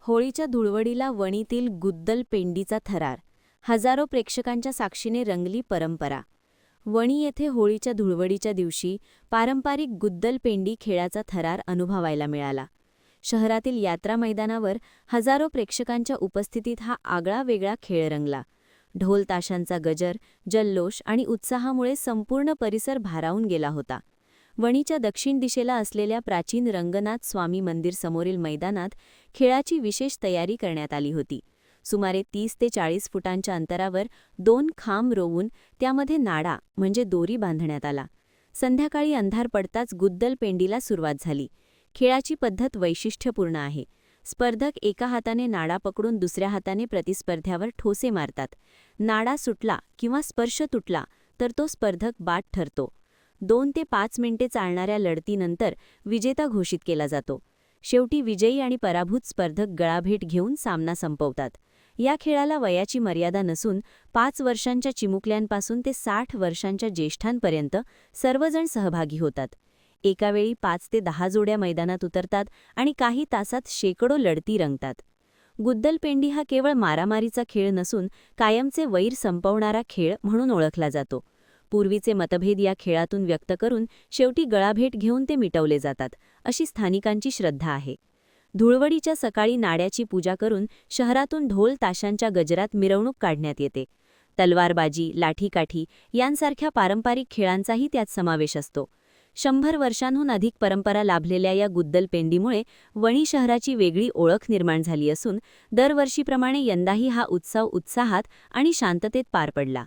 होळीच्या धुळवडीला वणीतील गुद्दल पेंडीचा थरार. हजारो प्रेक्षकांच्या साक्षीने रंगली परंपरा. वणी येथे होळीच्या धुळवडीच्या दिवशी पारंपरिक गुद्दल पेंडी खेळाचा थरार अनुभवायला मिळाला. शहरातील यात्रा मैदानावर हजारो प्रेक्षकांच्या उपस्थितीत हा आगळा वेगळा खेळ रंगला. ढोल ताशांचा गजर, जल्लोष आणि उत्साहामुळे संपूर्ण परिसर भारावून गेला होता. वणीच्या दक्षिण दिशेला असलेल्या प्राचीन रंगनाथ स्वामी मंदिर समोरील मैदानात खेळाची विशेष तयारी करण्यात आली होती. सुमारे 30 ते 40 फुटांच्या अंतरावर 2 खांब रोवून त्यामध्ये नाडा म्हणजे दोरी बांधण्यात आला. संध्याकाळी अंधार पडताच गुद्दल पेंडीला सुरुवात झाली. खेळाची पद्धत वैशिष्ट्यपूर्ण आहे. स्पर्धक एका हाताने नाडा पकडून दुसऱ्या हाताने प्रतिस्पर्ध्यावर ठोसे मारतात. नाडा सुटला किंवा स्पर्श तुटला तर तो स्पर्धक बाद ठरतो. 2 ते 5 मिनिटे चालणाऱ्या लढतीनंतर विजेता घोषित केला जातो. शेवटी विजयी आणि पराभूत स्पर्धक गळाभेट घेऊन सामना संपवतात. या खेळाला वयाची मर्यादा नसून 5 वर्षांच्या चिमुकल्यांपासून ते 60 वर्षांच्या ज्येष्ठांपर्यंत सर्वजण सहभागी होतात. एकावेळी 5 ते 10 जोड्या मैदानात उतरतात आणि काही तासात शेकडो लढती रंगतात. गुद्दलपेंडी हा केवळ मारामारीचा खेळ नसून कायमचे वैर संपवणारा खेळ म्हणून ओळखला जातो. पूर्वीचे मतभेद या खेळातून व्यक्त करून शेवटी गळाभेट घेऊन ते मिटवले जातात, अशी स्थानिकांची श्रद्धा आहे. धुळवडीच्या सकाळी नाड्याची पूजा करून शहरातून ढोल ताशांच्या गजरात मिरवणूक काढण्यात येते. तलवारबाजी, लाठीकाठी यांसारख्या पारंपरिक खेळांचाही त्यात समावेश असतो. 100 वर्षांहून अधिक परंपरा लाभलेल्या या गुद्दलपेंडीमुळे वणी शहराची वेगळी ओळख निर्माण झाली असून दरवर्षीप्रमाणे यंदाही हा उत्सव उत्साहात आणि शांततेत पार पडला.